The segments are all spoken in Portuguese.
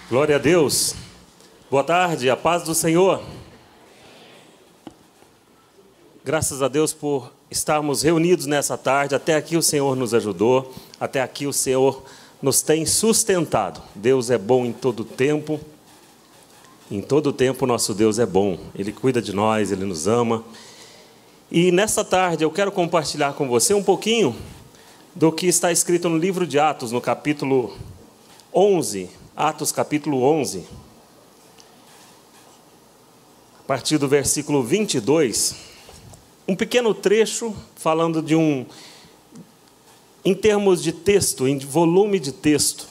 Glória a Deus. Boa tarde, a paz do Senhor. Graças a Deus por estarmos reunidos nessa tarde. Até aqui o Senhor nos ajudou, até aqui o Senhor nos tem sustentado. Deus é bom em todo tempo. Em todo tempo nosso Deus é bom. Ele cuida de nós, Ele nos ama. E nessa tarde eu quero compartilhar com você um pouquinho do que está escrito no livro de Atos, no capítulo 11. Atos capítulo 11. A partir do versículo 22. Um pequeno trecho falando de em termos de texto, em volume de texto,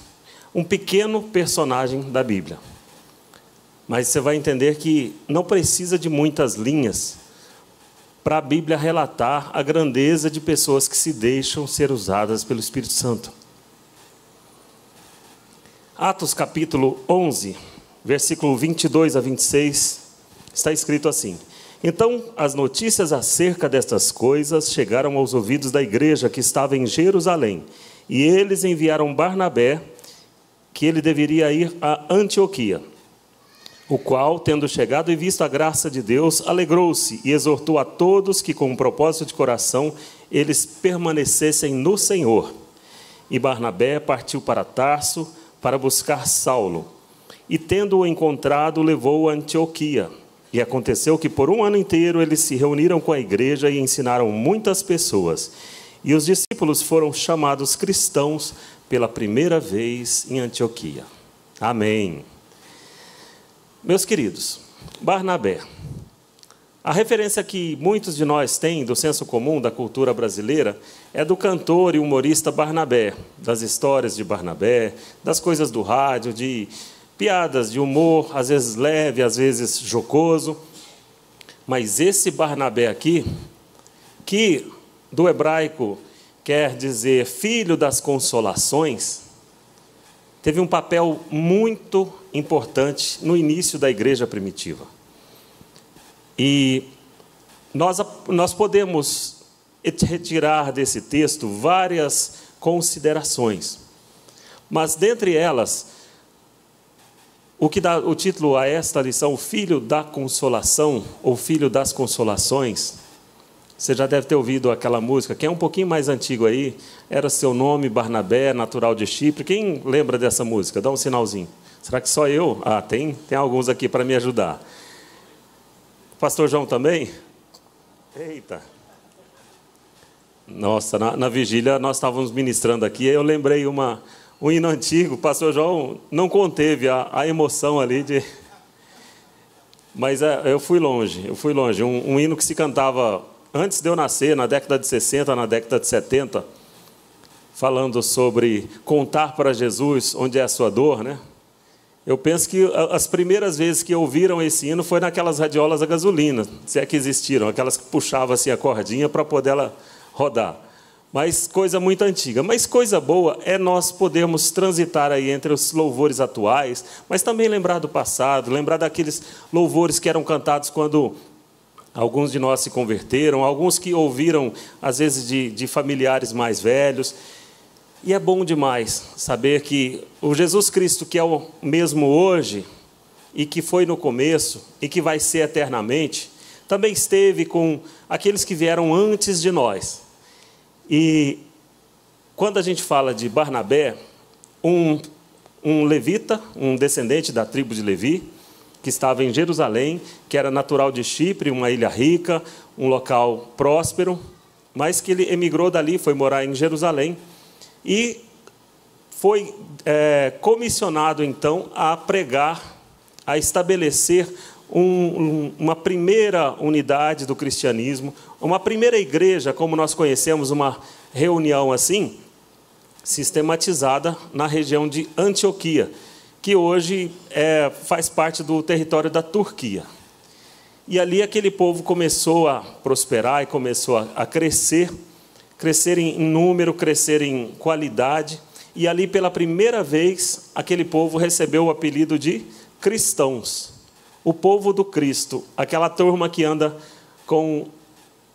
um pequeno personagem da Bíblia. Mas você vai entender que não precisa de muitas linhas para a Bíblia relatar a grandeza de pessoas que se deixam ser usadas pelo Espírito Santo. Atos capítulo 11, versículo 22 a 26, está escrito assim: Então as notícias acerca destas coisas chegaram aos ouvidos da igreja que estava em Jerusalém, e eles enviaram Barnabé, que ele deveria ir a Antioquia. O qual, tendo chegado e visto a graça de Deus, alegrou-se e exortou a todos que, com um propósito de coração, eles permanecessem no Senhor. E Barnabé partiu para Tarso para buscar Saulo, e tendo-o encontrado, levou-o a Antioquia. E aconteceu que por um ano inteiro eles se reuniram com a igreja e ensinaram muitas pessoas. E os discípulos foram chamados cristãos pela primeira vez em Antioquia. Amém. Meus queridos, Barnabé. A referência que muitos de nós têm do senso comum da cultura brasileira é do cantor e humorista Barnabé, das histórias de Barnabé, das coisas do rádio, de piadas de humor, às vezes leve, às vezes jocoso. Mas esse Barnabé aqui, que do hebraico quer dizer filho das consolações, teve um papel muito importante no início da igreja primitiva. E nós podemos retirar desse texto várias considerações. Mas, dentre elas, o que dá o título a esta lição, Filho da Consolação, ou Filho das Consolações, você já deve ter ouvido aquela música, que é um pouquinho mais antigo aí, Era Seu Nome, Barnabé, natural de Chipre. Quem lembra dessa música? Dá um sinalzinho. Será que só eu? Ah, tem alguns aqui para me ajudar. Pastor João também? Eita! Nossa, na vigília nós estávamos ministrando aqui, e eu lembrei um hino antigo. O pastor João não conteve a emoção ali de... Mas eu fui longe. Um hino que se cantava antes de eu nascer, na década de 60, na década de 70, falando sobre contar para Jesus onde é a sua dor, né? Eu penso que as primeiras vezes que ouviram esse hino foi naquelas radiolas a gasolina, se é que existiram, aquelas que puxavam assim a cordinha para poder ela rodar. Mas coisa muito antiga. Mas coisa boa é nós podermos transitar aí entre os louvores atuais, mas também lembrar do passado, lembrar daqueles louvores que eram cantados quando alguns de nós se converteram, alguns que ouviram, às vezes, de familiares mais velhos. E é bom demais saber que o Jesus Cristo, que é o mesmo hoje, e que foi no começo, e que vai ser eternamente, também esteve com aqueles que vieram antes de nós. E quando a gente fala de Barnabé, um levita, um descendente da tribo de Levi, que estava em Jerusalém, que era natural de Chipre, uma ilha rica, um local próspero, mas que ele emigrou dali, foi morar em Jerusalém, e foi comissionado, então, a pregar, a estabelecer uma primeira unidade do cristianismo, uma primeira igreja, como nós conhecemos, uma reunião assim, sistematizada na região de Antioquia, que hoje faz parte do território da Turquia. E ali aquele povo começou a prosperar e começou a crescer em número, crescer em qualidade, e ali pela primeira vez aquele povo recebeu o apelido de cristãos. O povo do Cristo, aquela turma que anda com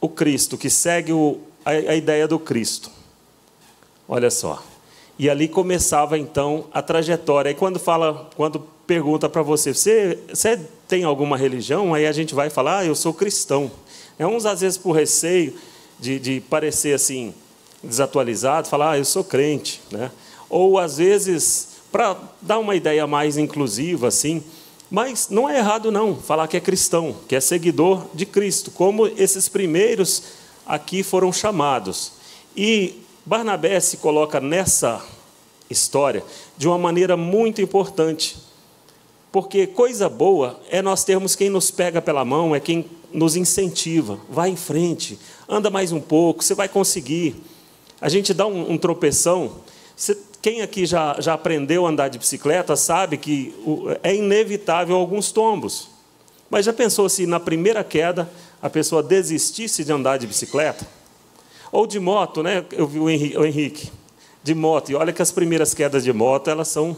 o Cristo, que segue a ideia do Cristo. Olha só. E ali começava, então, a trajetória. E quando pergunta para você, você tem alguma religião? Aí a gente vai falar, eu sou cristão. Uns, às vezes, por receio de parecer assim, desatualizado, falar, eu sou crente, né? Ou, às vezes, para dar uma ideia mais inclusiva, assim. Mas não é errado, não, falar que é cristão, que é seguidor de Cristo, como esses primeiros aqui foram chamados. E Barnabé se coloca nessa história de uma maneira muito importante, porque coisa boa é nós termos quem nos pega pela mão, é quem nos incentiva, vai em frente, anda mais um pouco, você vai conseguir. A gente dá um tropeção. Quem aqui já aprendeu a andar de bicicleta sabe que é inevitável alguns tombos. Mas já pensou se na primeira queda a pessoa desistisse de andar de bicicleta? Ou de moto, né? Eu vi o Henrique, de moto. E olha que as primeiras quedas de moto, elas são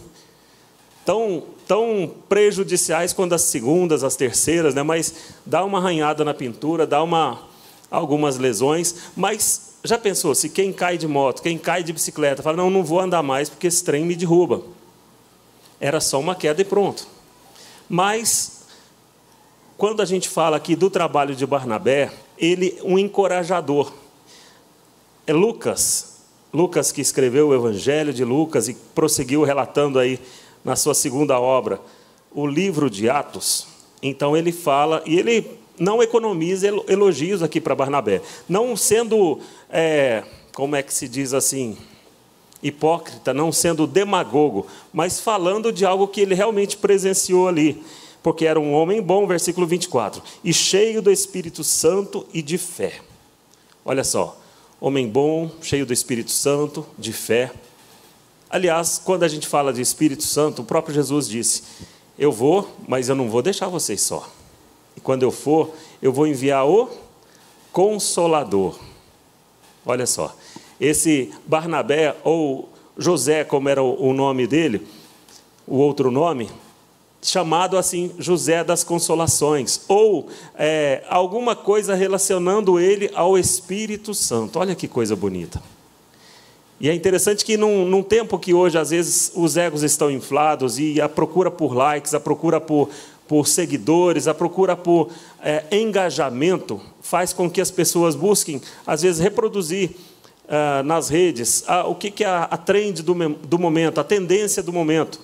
tão prejudiciais quanto as segundas, as terceiras, né? Mas dá uma arranhada na pintura, dá algumas lesões. Mas já pensou, se quem cai de moto, quem cai de bicicleta, fala, não vou andar mais porque esse trem me derruba. Era só uma queda e pronto. Mas, quando a gente fala aqui do trabalho de Barnabé, ele um encorajador. É Lucas que escreveu o Evangelho de Lucas e prosseguiu relatando aí na sua segunda obra, o livro de Atos. Então ele fala, e ele não economiza elogios aqui para Barnabé, não sendo, como é que se diz assim, hipócrita, não sendo demagogo, mas falando de algo que ele realmente presenciou ali, porque era um homem bom, versículo 24, e cheio do Espírito Santo e de fé. Olha só, homem bom, cheio do Espírito Santo, de fé. Aliás, quando a gente fala de Espírito Santo, o próprio Jesus disse, eu vou, mas eu não vou deixar vocês só. E quando eu for, eu vou enviar o Consolador. Olha só, esse Barnabé, ou José, como era o nome dele, o outro nome, chamado assim, José das Consolações, ou alguma coisa relacionando ele ao Espírito Santo. Olha que coisa bonita. E é interessante que num tempo que hoje, às vezes, os egos estão inflados e a procura por likes, a procura por seguidores, a procura por engajamento, faz com que as pessoas busquem, às vezes, reproduzir nas redes o que é a trend do momento, a tendência do momento.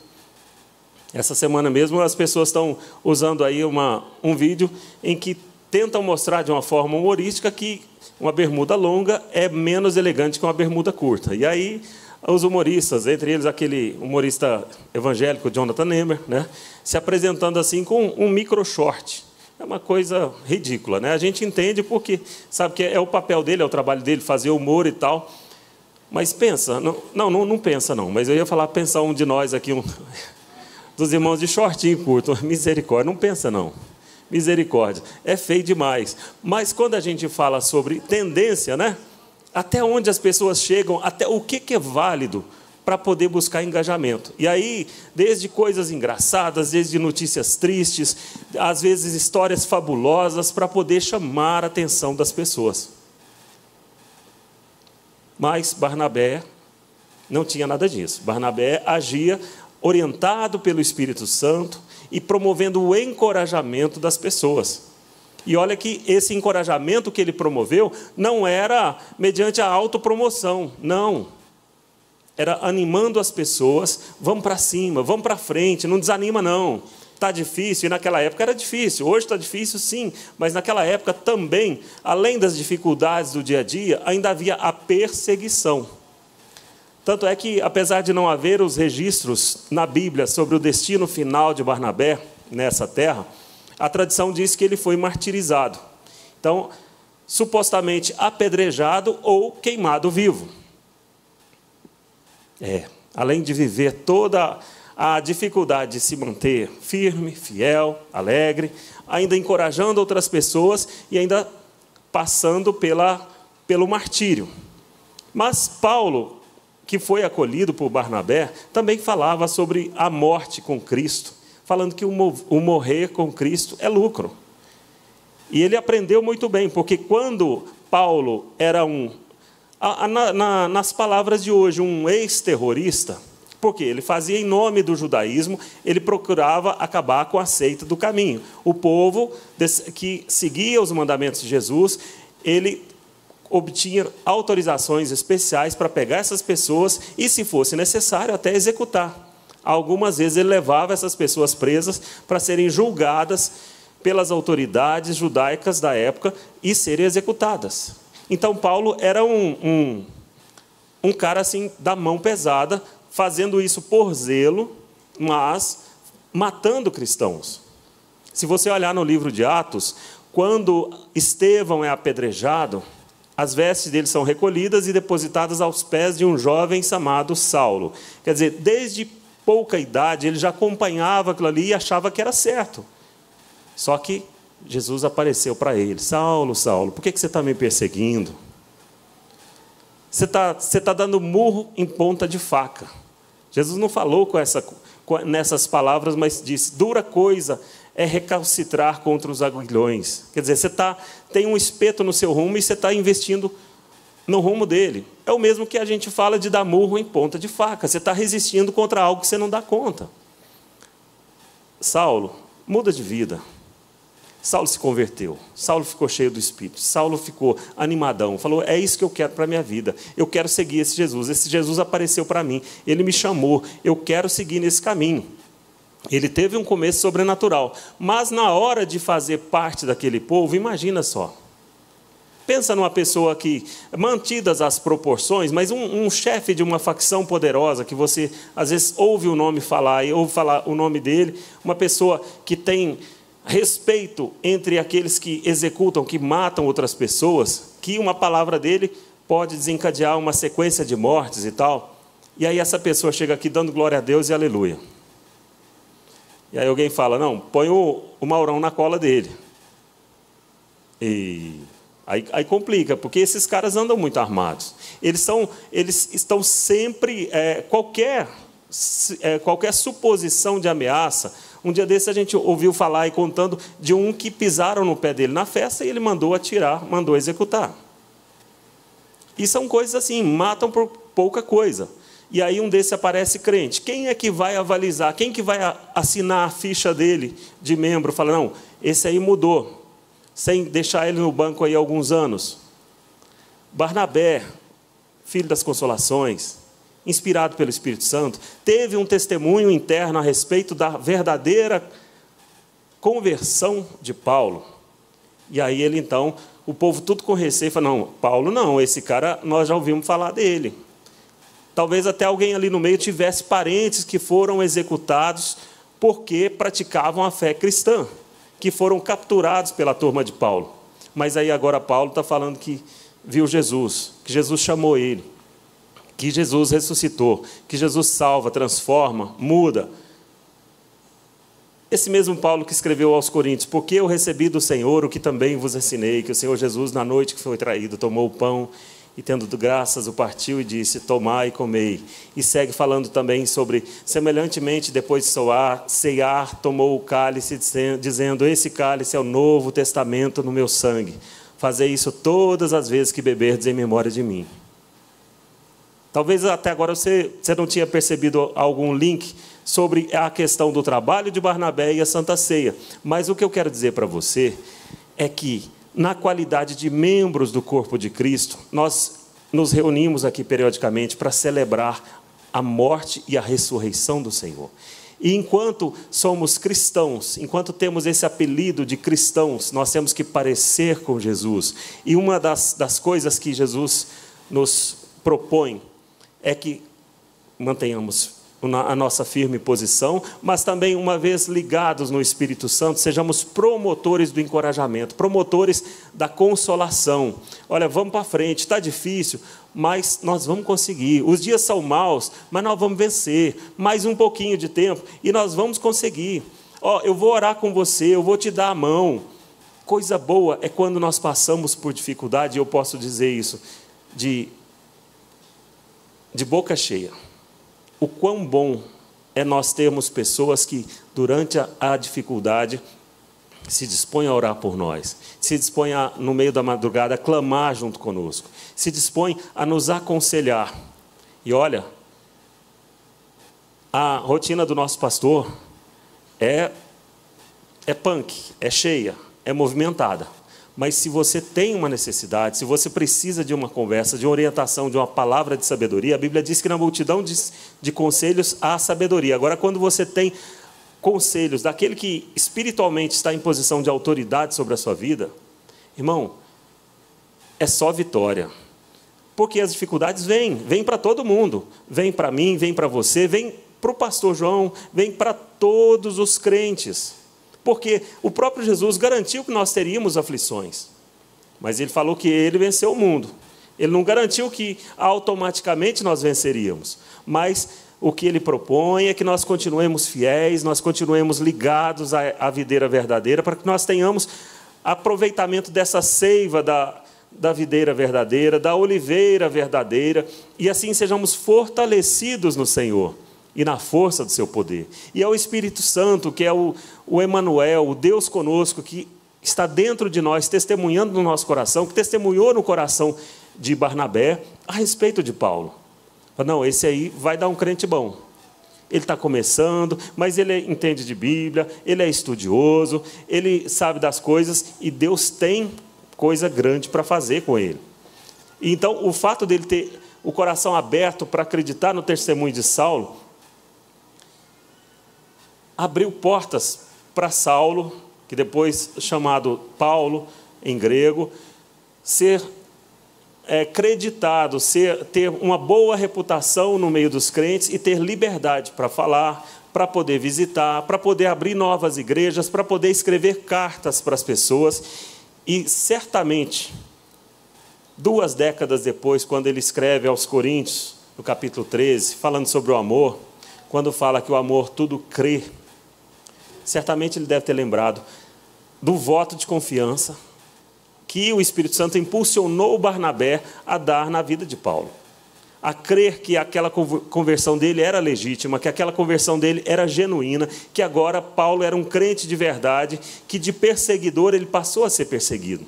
Essa semana mesmo as pessoas estão usando aí um vídeo em que tentam mostrar de uma forma humorística que uma bermuda longa é menos elegante que uma bermuda curta. E aí os humoristas, entre eles aquele humorista evangélico, Jonathan Nehmer, né, se apresentando assim com um micro short. É uma coisa ridícula, né? A gente entende porque sabe que é o papel dele, é o trabalho dele, fazer humor e tal. Mas pensa, não pensa não, mas eu ia falar, pensar um de nós aqui, dos irmãos de shortinho curto, misericórdia, não pensa não, misericórdia, é feio demais. Mas quando a gente fala sobre tendência, né? Até onde as pessoas chegam, até o que é válido para poder buscar engajamento. E aí, desde coisas engraçadas, desde notícias tristes, às vezes histórias fabulosas, para poder chamar a atenção das pessoas. Mas Barnabé não tinha nada disso. Barnabé agia orientado pelo Espírito Santo e promovendo o encorajamento das pessoas. E olha que esse encorajamento que ele promoveu não era mediante a autopromoção, não. Era animando as pessoas, vamos para cima, vamos para frente, não desanima não. Está difícil, e naquela época era difícil, hoje está difícil sim, mas naquela época também, além das dificuldades do dia a dia, ainda havia a perseguição. Tanto é que, apesar de não haver os registros na Bíblia sobre o destino final de Barnabé nessa terra, a tradição diz que ele foi martirizado. Então, supostamente apedrejado ou queimado vivo. Além de viver toda a dificuldade de se manter firme, fiel, alegre, ainda encorajando outras pessoas e ainda passando pelo martírio. Mas Paulo, que foi acolhido por Barnabé, também falava sobre a morte com Cristo, falando que o morrer com Cristo é lucro. E ele aprendeu muito bem, porque quando Paulo era um Nas palavras de hoje, um ex-terrorista, porque ele fazia em nome do judaísmo, ele procurava acabar com a seita do caminho. O povo que seguia os mandamentos de Jesus, ele obtinha autorizações especiais para pegar essas pessoas e, se fosse necessário, até executar. Algumas vezes ele levava essas pessoas presas para serem julgadas pelas autoridades judaicas da época e serem executadas. Então, Paulo era um cara assim, da mão pesada, fazendo isso por zelo, mas matando cristãos. Se você olhar no livro de Atos, quando Estevão é apedrejado, as vestes dele são recolhidas e depositadas aos pés de um jovem chamado Saulo. Quer dizer, desde pouca idade, ele já acompanhava aquilo ali e achava que era certo. Só que Jesus apareceu para ele: Saulo, Saulo, por que você está me perseguindo? Você está dando murro em ponta de faca. Jesus não falou nessas palavras, mas disse: dura coisa é recalcitrar contra os aguilhões. Quer dizer, tem um espeto no seu rumo e você está investindo no rumo dele. É o mesmo que a gente fala de dar murro em ponta de faca. Você está resistindo contra algo que você não dá conta. Saulo, muda de vida. Saulo se converteu. Saulo ficou cheio do Espírito. Saulo ficou animadão. Falou: é isso que eu quero para a minha vida. Eu quero seguir esse Jesus. Esse Jesus apareceu para mim. Ele me chamou. Eu quero seguir nesse caminho. Ele teve um começo sobrenatural. Mas na hora de fazer parte daquele povo, imagina só. Pensa numa pessoa que, mantidas as proporções, mas um chefe de uma facção poderosa, que você às vezes ouve o nome falar, e ouve falar o nome dele, uma pessoa que tem respeito entre aqueles que executam, que matam outras pessoas, que uma palavra dele pode desencadear uma sequência de mortes e tal. E aí essa pessoa chega aqui dando glória a Deus e aleluia. E aí alguém fala: não, põe o Maurão na cola dele. E aí complica, porque esses caras andam muito armados. Eles estão sempre, qualquer suposição de ameaça. Um dia desse a gente ouviu falar e contando de um que pisaram no pé dele na festa e ele mandou atirar, mandou executar. E são coisas assim, matam por pouca coisa. E aí um desses aparece crente. Quem é que vai avalizar? Quem que vai assinar a ficha dele de membro? Fala: não, esse aí mudou, sem deixar ele no banco aí alguns anos. Barnabé, filho das consolações, inspirado pelo Espírito Santo, teve um testemunho interno a respeito da verdadeira conversão de Paulo. E aí ele então, o povo tudo com receio, fala: não, Paulo não, esse cara nós já ouvimos falar dele. Talvez até alguém ali no meio tivesse parentes que foram executados porque praticavam a fé cristã, que foram capturados pela turma de Paulo. Mas aí agora Paulo está falando que viu Jesus, que Jesus chamou ele, que Jesus ressuscitou, que Jesus salva, transforma, muda. Esse mesmo Paulo que escreveu aos Coríntios: porque eu recebi do Senhor o que também vos ensinei, que o Senhor Jesus, na noite que foi traído, tomou o pão e, tendo graças, o partiu e disse: tomai e comei. E segue falando também sobre: semelhantemente, depois de ceiar, tomou o cálice, dizendo: esse cálice é o novo testamento no meu sangue. Fazei isso todas as vezes que beberdes em memória de mim. Talvez até agora você não tinha percebido algum link sobre a questão do trabalho de Barnabé e a Santa Ceia. Mas o que eu quero dizer para você é que, na qualidade de membros do corpo de Cristo, nós nos reunimos aqui periodicamente para celebrar a morte e a ressurreição do Senhor. E enquanto somos cristãos, enquanto temos esse apelido de cristãos, nós temos que parecer com Jesus. E uma das coisas que Jesus nos propõe é que mantenhamos a nossa firme posição, mas também, uma vez ligados no Espírito Santo, sejamos promotores do encorajamento, promotores da consolação. Olha, vamos para frente, está difícil, mas nós vamos conseguir. Os dias são maus, mas nós vamos vencer. Mais um pouquinho de tempo e nós vamos conseguir. Eu vou orar com você, eu vou te dar a mão. Coisa boa é quando nós passamos por dificuldade, e eu posso dizer isso de boca cheia. O quão bom é nós termos pessoas que, durante a dificuldade, se dispõe a orar por nós, se dispõe a, no meio da madrugada, a clamar junto conosco, se dispõe a nos aconselhar. E olha, a rotina do nosso pastor é punk, é cheia, é movimentada. Mas se você tem uma necessidade, se você precisa de uma conversa, de orientação, de uma palavra de sabedoria, a Bíblia diz que na multidão de conselhos há sabedoria. Agora, quando você tem conselhos daquele que espiritualmente está em posição de autoridade sobre a sua vida, irmão, é só vitória. Porque as dificuldades vêm para todo mundo. Vêm para mim, vêm para você, vêm para o pastor João, vêm para todos os crentes. Porque o próprio Jesus garantiu que nós teríamos aflições. Mas ele falou que ele venceu o mundo. Ele não garantiu que automaticamente nós venceríamos. Mas o que ele propõe é que nós continuemos fiéis, nós continuemos ligados à videira verdadeira, para que nós tenhamos aproveitamento dessa seiva da videira verdadeira, da oliveira verdadeira, e assim sejamos fortalecidos no Senhor e na força do seu poder. E é o Espírito Santo, que é o Emanuel, o Deus conosco, que está dentro de nós, testemunhando no nosso coração, que testemunhou no coração de Barnabé a respeito de Paulo. Não, esse aí vai dar um crente bom. Ele está começando, mas ele entende de Bíblia, ele é estudioso, ele sabe das coisas, e Deus tem coisa grande para fazer com ele. Então, o fato dele ter o coração aberto para acreditar no testemunho de Saulo abriu portas para Saulo, que depois chamado Paulo em grego, ser creditado, ter uma boa reputação no meio dos crentes e ter liberdade para falar, para poder visitar, para poder abrir novas igrejas, para poder escrever cartas para as pessoas. E certamente, 2 décadas depois, quando ele escreve aos Coríntios, no capítulo 13, falando sobre o amor, quando fala que o amor tudo crê, certamente ele deve ter lembrado do voto de confiança que o Espírito Santo impulsionou Barnabé a dar na vida de Paulo. A crer que aquela conversão dele era legítima, que aquela conversão dele era genuína, que agora Paulo era um crente de verdade, que de perseguidor ele passou a ser perseguido.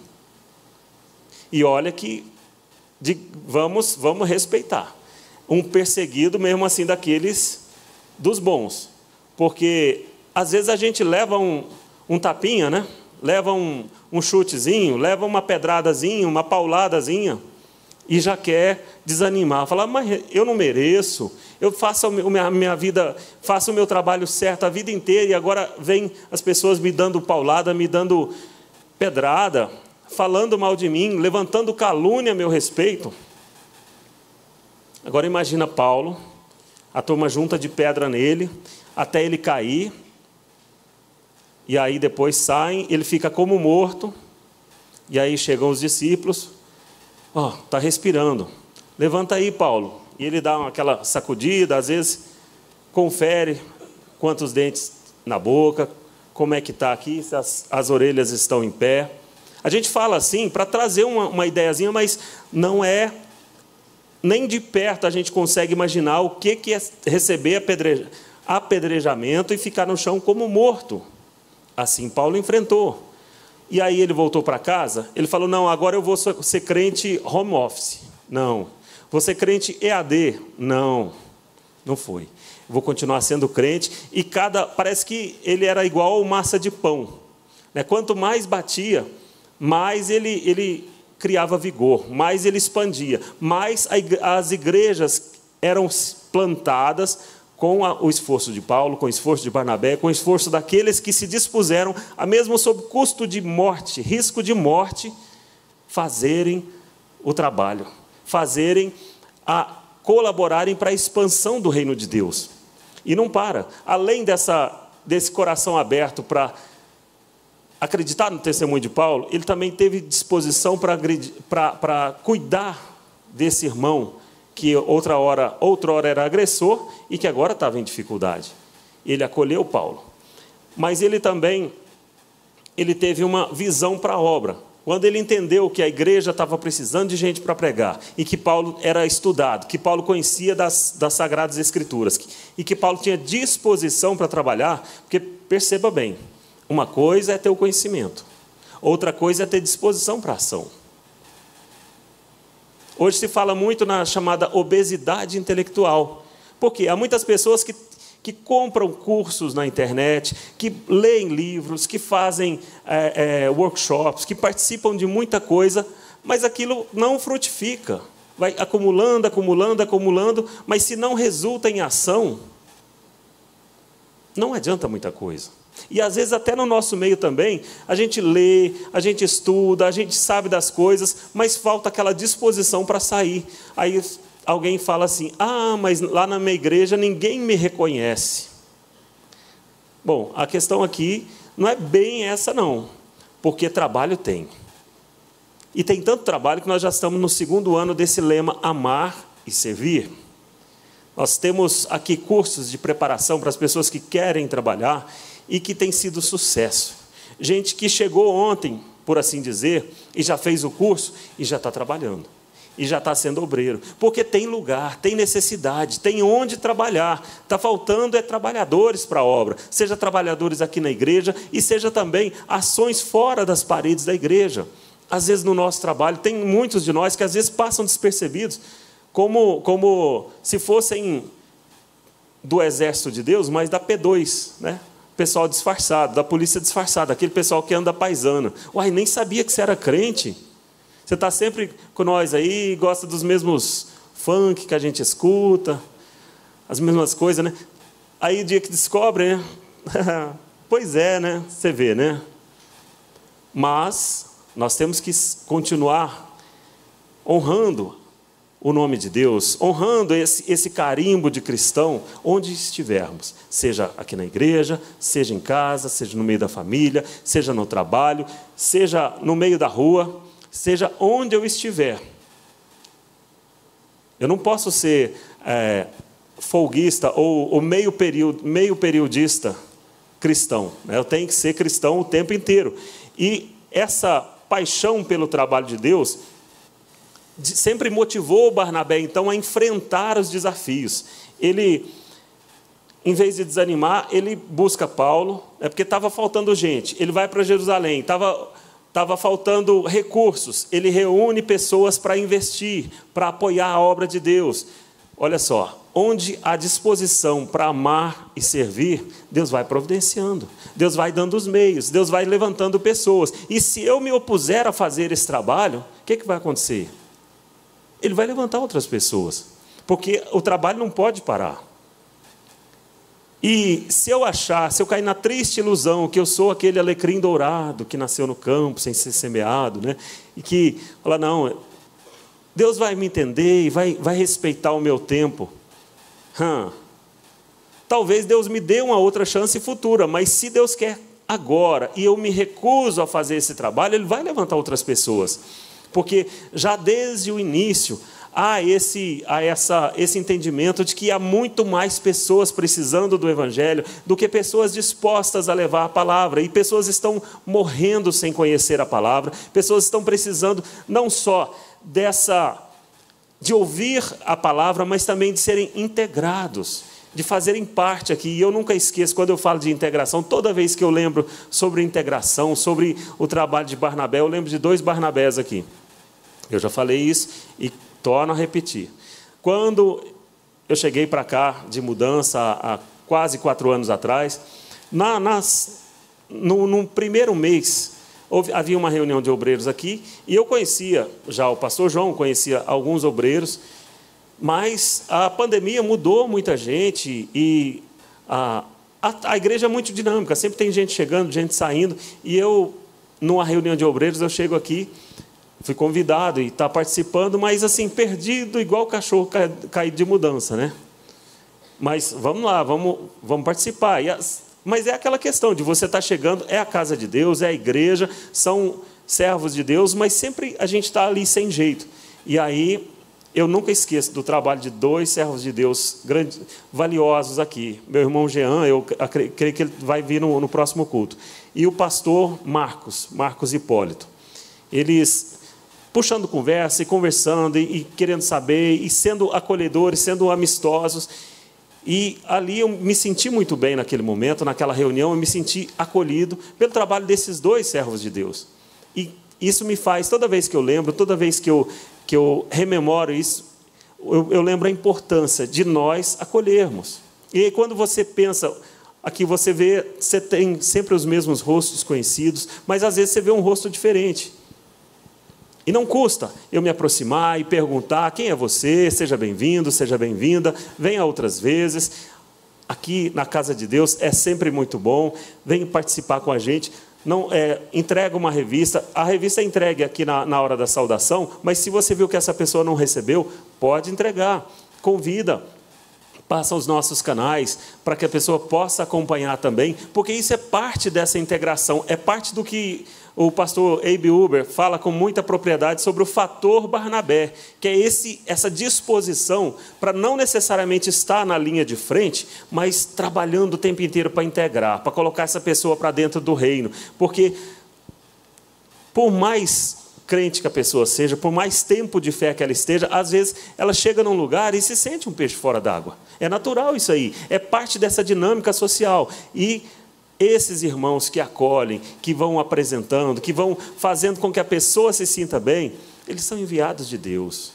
E olha que vamos respeitar. Um perseguido mesmo assim daqueles dos bons. Porque às vezes a gente leva um tapinha, né? Leva um chutezinho, leva uma pedradazinha, uma pauladazinha, e já quer desanimar, falar, mas eu não mereço, eu faço a minha vida, faço o meu trabalho certo a vida inteira, e agora vem as pessoas me dando paulada, me dando pedrada, falando mal de mim, levantando calúnia a meu respeito. Agora imagina Paulo, a turma junta de pedra nele, até ele cair, e aí depois saem, ele fica como morto, e aí chegam os discípulos, está respirando, levanta aí, Paulo. E ele dá aquela sacudida, às vezes confere quantos dentes na boca, como é que está aqui, se as orelhas estão em pé. A gente fala assim para trazer uma ideiazinha, mas não é, nem de perto a gente consegue imaginar o que é receber apedrejamento e ficar no chão como morto. Assim Paulo enfrentou. E aí ele voltou para casa, ele falou, não, agora eu vou ser crente home office. Não. Vou ser crente EAD. Não, não foi. Vou continuar sendo crente. E parece que ele era igual massa de pão. Quanto mais batia, mais ele criava vigor, mais ele expandia, mais as igrejas eram plantadas com o esforço de Paulo, com o esforço de Barnabé, com o esforço daqueles que se dispuseram, a mesmo sob custo de morte, risco de morte, fazerem o trabalho, colaborarem para a expansão do reino de Deus. E não para. Além desse coração aberto para acreditar no testemunho de Paulo, ele também teve disposição para cuidar desse irmão, que outrora era agressor e que agora estava em dificuldade. Ele acolheu Paulo. Mas ele também teve uma visão para a obra. Quando ele entendeu que a igreja estava precisando de gente para pregar, e que Paulo era estudado, que Paulo conhecia das Sagradas Escrituras, e que Paulo tinha disposição para trabalhar, porque perceba bem, Uma coisa é ter o conhecimento, outra coisa é ter disposição para a ação. Hoje se fala muito na chamada obesidade intelectual, porque há muitas pessoas que compram cursos na internet, que leem livros, que fazem workshops, que participam de muita coisa, mas aquilo não frutifica. Vai acumulando, acumulando, acumulando, mas se não resulta em ação, não adianta muita coisa. E às vezes até no nosso meio também, a gente lê, a gente estuda, a gente sabe das coisas, mas falta aquela disposição para sair. Aí alguém fala assim, mas lá na minha igreja ninguém me reconhece. Bom, a questão aqui não é bem essa não, porque trabalho tem. E tem tanto trabalho que nós já estamos no 2º ano desse lema, amar e servir. Nós temos aqui cursos de preparação para as pessoas que querem trabalhar e que tem sido sucesso. Gente que chegou ontem, por assim dizer, e já fez o curso e já está trabalhando. E já está sendo obreiro. Porque tem lugar, tem necessidade, tem onde trabalhar. Está faltando trabalhadores para a obra. Seja trabalhadores aqui na igreja e seja também ações fora das paredes da igreja. Às vezes no nosso trabalho, tem muitos de nós que às vezes passam despercebidos, como se fossem do exército de Deus, mas da P2, né? Pessoal disfarçado, da polícia disfarçada, aquele pessoal que anda paisano. Nem sabia que você era crente. Você está sempre com nós aí, gosta dos mesmos funk que a gente escuta, as mesmas coisas, né? Aí o dia que descobre, né? Pois é, né? Você vê, né? Mas nós temos que continuar honrando o nome de Deus, honrando esse carimbo de cristão, onde estivermos, seja aqui na igreja, seja em casa, seja no meio da família, seja no trabalho, seja no meio da rua, seja onde eu estiver. Eu não posso ser folguista ou meio periodista cristão, né? Eu tenho que ser cristão o tempo inteiro. E essa paixão pelo trabalho de Deus sempre motivou o Barnabé, então, a enfrentar os desafios. Ele, em vez de desanimar, ele busca Paulo, porque estava faltando gente. Ele vai para Jerusalém, estava faltando recursos. Ele reúne pessoas para investir, para apoiar a obra de Deus. Olha só, onde há disposição para amar e servir, Deus vai providenciando, Deus vai dando os meios, Deus vai levantando pessoas. E se eu me opuser a fazer esse trabalho, o que vai acontecer? Ele vai levantar outras pessoas, porque o trabalho não pode parar. E se eu cair na triste ilusão que eu sou aquele alecrim dourado que nasceu no campo sem ser semeado, né? E que fala, não, Deus vai me entender e vai respeitar o meu tempo. Talvez Deus me dê uma outra chance futura, mas se Deus quer agora e eu me recuso a fazer esse trabalho, Ele vai levantar outras pessoas. Porque já desde o início há esse entendimento de que há muito mais pessoas precisando do Evangelho do que pessoas dispostas a levar a palavra. E pessoas estão morrendo sem conhecer a palavra, pessoas estão precisando não só de ouvir a palavra, mas também de serem integrados, de fazerem parte aqui. E eu nunca esqueço, quando eu falo de integração, toda vez que eu lembro sobre integração, sobre o trabalho de Barnabé, eu lembro de 2 Barnabés aqui. Eu já falei isso e torno a repetir. Quando eu cheguei para cá de mudança há quase 4 anos atrás, no primeiro mês, havia uma reunião de obreiros aqui, e eu conhecia já o pastor João, conhecia alguns obreiros, mas a pandemia mudou muita gente, e a igreja é muito dinâmica, sempre tem gente chegando, gente saindo, e eu, numa reunião de obreiros, eu chego aqui, fui convidado e está participando, mas assim, perdido, igual cachorro caído de mudança, né? Mas vamos lá, vamos participar. Mas é aquela questão de você estar chegando, é a casa de Deus, é a igreja, são servos de Deus, mas sempre a gente está ali sem jeito. E aí, eu nunca esqueço do trabalho de 2 servos de Deus grandes, valiosos aqui. Meu irmão Jean, eu creio que ele vai vir no próximo culto. E o pastor Marcos Hipólito. Eles puxando conversa e conversando e querendo saber, e sendo acolhedores, sendo amistosos. E ali eu me senti muito bem naquele momento, naquela reunião, eu me senti acolhido pelo trabalho desses dois servos de Deus. E isso me faz, toda vez que eu lembro, toda vez que eu rememoro isso, eu lembro a importância de nós acolhermos. E aí, quando você pensa, aqui você tem sempre os mesmos rostos conhecidos, mas às vezes você vê um rosto diferente. E não custa eu me aproximar e perguntar: quem é você? Seja bem-vindo, seja bem-vinda, venha outras vezes. Aqui na casa de Deus é sempre muito bom, venha participar com a gente. Não, entrega uma revista, a revista é entregue aqui na hora da saudação, mas se você viu que essa pessoa não recebeu, pode entregar, convida, passa os nossos canais, para que a pessoa possa acompanhar também, porque isso é parte dessa integração, é parte do que o pastor Abe Uber fala com muita propriedade sobre o fator Barnabé, que é essa disposição para não necessariamente estar na linha de frente, mas trabalhando o tempo inteiro para integrar, para colocar essa pessoa para dentro do reino. Porque, por mais crente que a pessoa seja, por mais tempo de fé que ela esteja, às vezes ela chega num lugar e se sente um peixe fora d'água. É natural isso aí, é parte dessa dinâmica social. E esses irmãos que acolhem, que vão apresentando, que vão fazendo com que a pessoa se sinta bem, eles são enviados de Deus.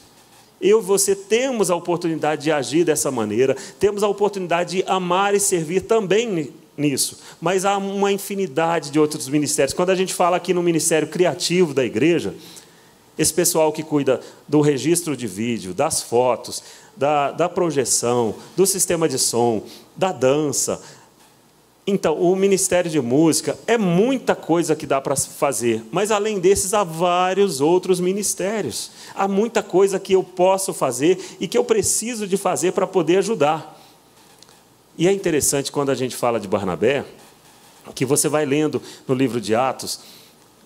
Eu e você temos a oportunidade de agir dessa maneira, temos a oportunidade de amar e servir também nisso, mas há uma infinidade de outros ministérios. Quando a gente fala aqui no ministério criativo da igreja, esse pessoal que cuida do registro de vídeo, das fotos, da projeção, do sistema de som, da dança. Então, o ministério de música é muita coisa que dá para fazer, mas além desses há vários outros ministérios. Há muita coisa que eu posso fazer e que eu preciso de fazer para poder ajudar. E é interessante quando a gente fala de Barnabé, que você vai lendo no livro de Atos,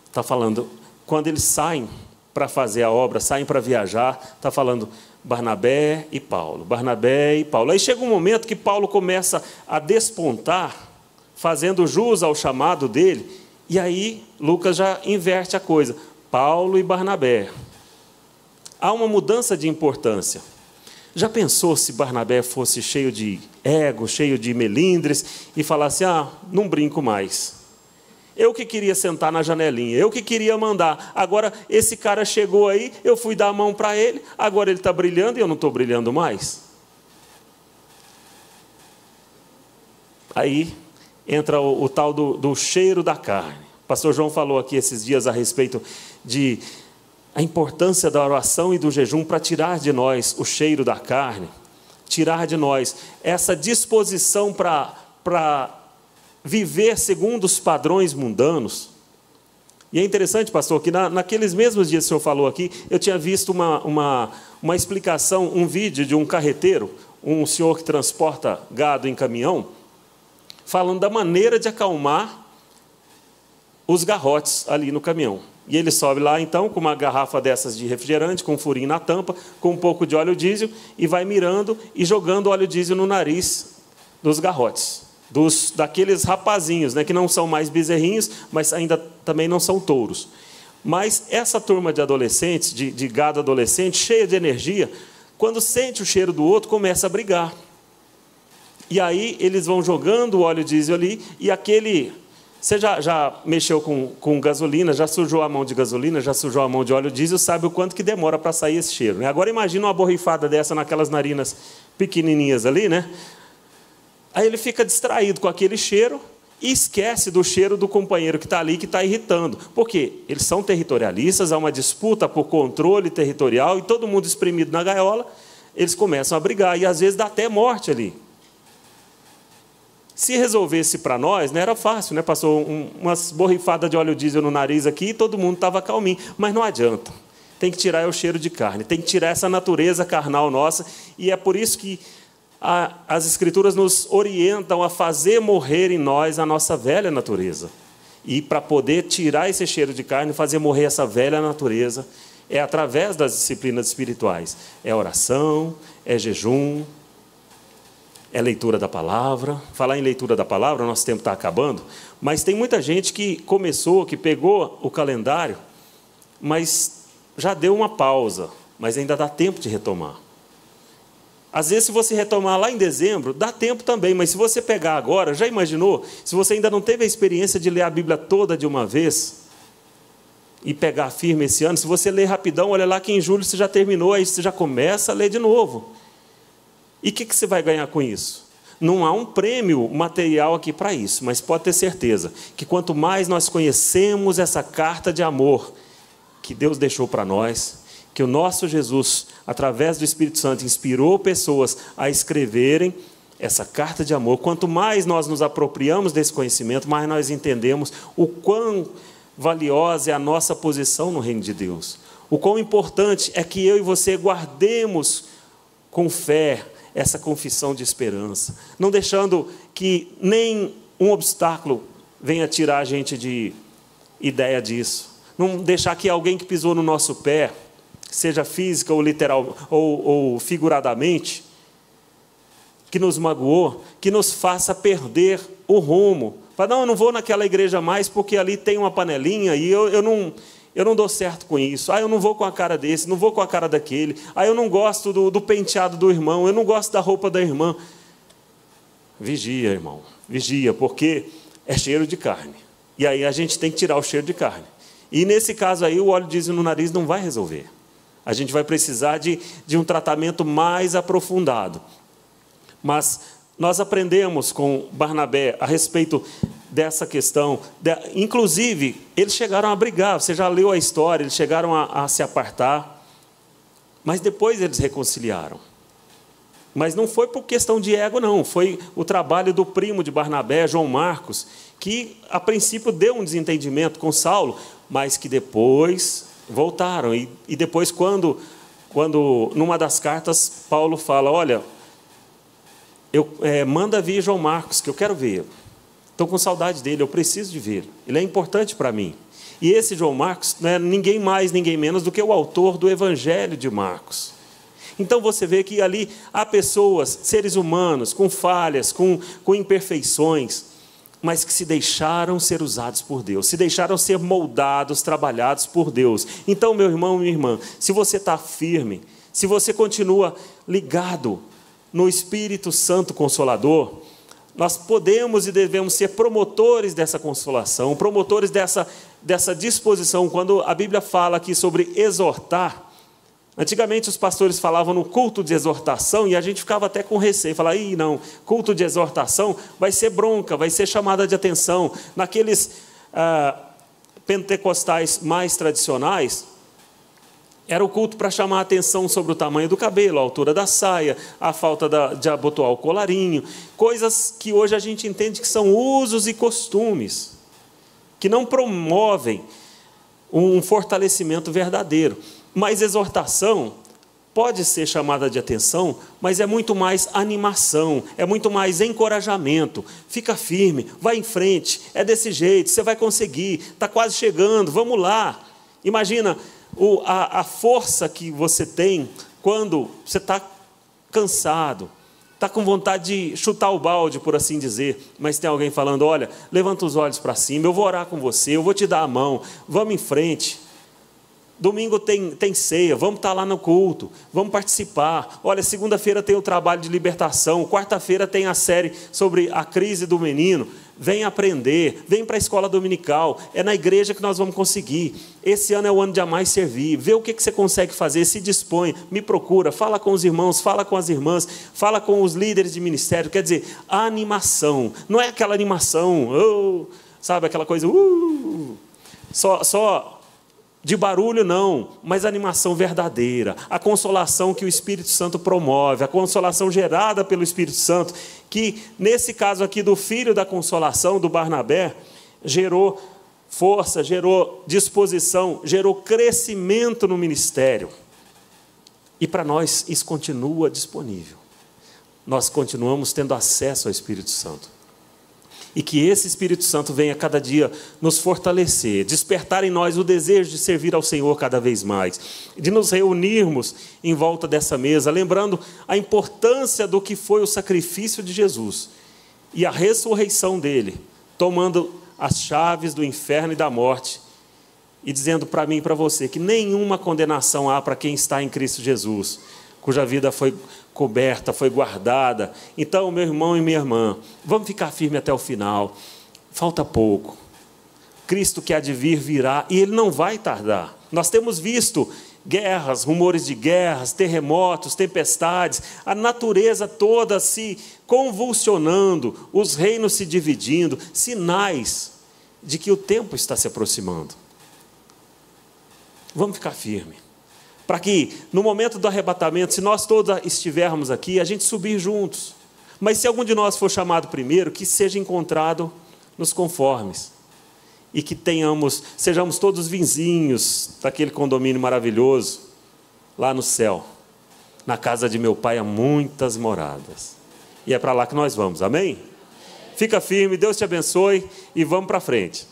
está falando, quando eles saem para fazer a obra, saem para viajar, está falando Barnabé e Paulo, Barnabé e Paulo. Aí chega um momento que Paulo começa a despontar, fazendo jus ao chamado dele, e aí Lucas já inverte a coisa, Paulo e Barnabé. Há uma mudança de importância. Já pensou se Barnabé fosse cheio de ego, cheio de melindres, e falasse: não brinco mais. Eu que queria sentar na janelinha, eu que queria mandar. Agora esse cara chegou aí, eu fui dar a mão para ele, agora ele está brilhando e eu não estou brilhando mais. Aí entra o tal do cheiro da carne. O pastor João falou aqui esses dias a respeito de a importância da oração e do jejum para tirar de nós o cheiro da carne, tirar de nós essa disposição para viver segundo os padrões mundanos. E é interessante, pastor, que naqueles mesmos dias que o senhor falou aqui, eu tinha visto uma explicação, um vídeo de um carreteiro, um senhor que transporta gado em caminhão, falando da maneira de acalmar os garrotes ali no caminhão. E ele sobe lá, então, com uma garrafa dessas de refrigerante, com um furinho na tampa, com um pouco de óleo diesel, e vai mirando e jogando óleo diesel no nariz dos garrotes, daqueles rapazinhos, né, que não são mais bezerrinhos, mas ainda também não são touros. Mas essa turma de adolescentes, de gado adolescente, cheia de energia, quando sente o cheiro do outro, começa a brigar. E aí eles vão jogando o óleo diesel ali, e aquele... Você já mexeu com gasolina, já sujou a mão de gasolina, já sujou a mão de óleo diesel, sabe o quanto que demora para sair esse cheiro, né? Agora imagina uma borrifada dessa naquelas narinas pequenininhas ali, né? Aí ele fica distraído com aquele cheiro e esquece do cheiro do companheiro que está ali, que está irritando. Por quê? Eles são territorialistas, há uma disputa por controle territorial, e todo mundo espremido na gaiola, eles começam a brigar, e às vezes dá até morte ali. Se resolvesse para nós, né, era fácil, né? Passou umas borrifadas de óleo diesel no nariz aqui e todo mundo estava calminho. Mas não adianta. Tem que tirar o cheiro de carne, tem que tirar essa natureza carnal nossa. E é por isso que as Escrituras nos orientam a fazer morrer em nós a nossa velha natureza. E para poder tirar esse cheiro de carne, fazer morrer essa velha natureza, é através das disciplinas espirituais. É oração, é jejum, é leitura da palavra. Falar em leitura da palavra, nosso tempo está acabando, mas tem muita gente que começou, que pegou o calendário, mas já deu uma pausa, mas ainda dá tempo de retomar. Às vezes, se você retomar lá em dezembro, dá tempo também, mas se você pegar agora, já imaginou? Se você ainda não teve a experiência de ler a Bíblia toda de uma vez, e pegar firme esse ano, se você ler rapidão, olha lá que em julho você já terminou, aí você já começa a ler de novo. E o que você vai ganhar com isso? Não há um prêmio material aqui para isso, mas pode ter certeza que quanto mais nós conhecemos essa carta de amor que Deus deixou para nós, que o nosso Jesus, através do Espírito Santo, inspirou pessoas a escreverem essa carta de amor, quanto mais nós nos apropriamos desse conhecimento, mais nós entendemos o quão valiosa é a nossa posição no reino de Deus. O quão importante é que eu e você guardemos com fé essa confissão de esperança, não deixando que nem um obstáculo venha tirar a gente de ideia disso. Não deixar que alguém que pisou no nosso pé, seja física ou literal ou figuradamente, que nos magoou, que nos faça perder o rumo. Fala, não, eu não vou naquela igreja mais porque ali tem uma panelinha e eu não dou certo com isso. Eu não vou com a cara desse, não vou com a cara daquele. Eu não gosto do penteado do irmão, eu não gosto da roupa da irmã. Vigia, irmão, vigia, porque é cheiro de carne. E aí a gente tem que tirar o cheiro de carne. E nesse caso aí, o óleo diesel no nariz não vai resolver. A gente vai precisar de um tratamento mais aprofundado. Mas nós aprendemos com Barnabé a respeito dessa questão. Inclusive, eles chegaram a brigar. Você já leu a história, eles chegaram a se apartar. Mas depois eles reconciliaram. Mas não foi por questão de ego, não. Foi o trabalho do primo de Barnabé, João Marcos, que a princípio deu um desentendimento com Saulo, mas que depois voltaram. E depois, quando numa das cartas, Paulo fala, olha, manda vir João Marcos, que eu quero ver. Estou com saudade dele, eu preciso de ver. Ele é importante para mim. E esse João Marcos não é ninguém mais, ninguém menos do que o autor do Evangelho de Marcos. Então você vê que ali há pessoas, seres humanos, com falhas, com imperfeições, mas que se deixaram ser usados por Deus, se deixaram ser moldados, trabalhados por Deus. Então, meu irmão e minha irmã, se você está firme, se você continua ligado no Espírito Santo Consolador, nós podemos e devemos ser promotores dessa consolação, promotores dessa disposição. Quando a Bíblia fala aqui sobre exortar, antigamente os pastores falavam no culto de exortação e a gente ficava até com receio, falava, não, culto de exortação vai ser bronca, vai ser chamada de atenção. Naqueles pentecostais mais tradicionais, era o culto para chamar a atenção sobre o tamanho do cabelo, a altura da saia, a falta de abotoar o colarinho, coisas que hoje a gente entende que são usos e costumes, que não promovem um fortalecimento verdadeiro. Mas exortação pode ser chamada de atenção, mas é muito mais animação, é muito mais encorajamento. Fica firme, vai em frente, é desse jeito, você vai conseguir, está quase chegando, vamos lá. Imagina a força que você tem quando você está cansado, está com vontade de chutar o balde, por assim dizer, mas tem alguém falando, olha, levanta os olhos para cima, eu vou orar com você, eu vou te dar a mão, vamos em frente. Domingo tem ceia, vamos estar lá no culto, vamos participar. Olha, segunda-feira tem o trabalho de libertação, quarta-feira tem a série sobre a crise do menino. Vem aprender, vem para a escola dominical, é na igreja que nós vamos conseguir. Esse ano é o ano de amar e servir. Vê o que você consegue fazer, se dispõe, me procura, fala com os irmãos, fala com as irmãs, fala com os líderes de ministério. Quer dizer, a animação, não é aquela animação, sabe, aquela coisa, só de barulho não, mas a animação verdadeira, a consolação que o Espírito Santo promove, a consolação gerada pelo Espírito Santo, que nesse caso aqui do filho da consolação, do Barnabé, gerou força, gerou disposição, gerou crescimento no ministério. E para nós isso continua disponível. Nós continuamos tendo acesso ao Espírito Santo. E que esse Espírito Santo venha cada dia nos fortalecer, despertar em nós o desejo de servir ao Senhor cada vez mais, de nos reunirmos em volta dessa mesa, lembrando a importância do que foi o sacrifício de Jesus e a ressurreição dele, tomando as chaves do inferno e da morte e dizendo para mim e para você que nenhuma condenação há para quem está em Cristo Jesus, cuja vida foi coberta, foi guardada. Então, meu irmão e minha irmã, vamos ficar firme até o final. Falta pouco. Cristo que há de vir virá, e Ele não vai tardar. Nós temos visto guerras, rumores de guerras, terremotos, tempestades, a natureza toda se convulsionando, os reinos se dividindo, sinais de que o tempo está se aproximando. Vamos ficar firme, para que no momento do arrebatamento, se nós todos estivermos aqui, a gente subir juntos. Mas se algum de nós for chamado primeiro, que seja encontrado nos conformes, e que sejamos todos vizinhos daquele condomínio maravilhoso, lá no céu. Na casa de meu Pai há muitas moradas, e é para lá que nós vamos, amém? Fica firme, Deus te abençoe, e vamos para frente.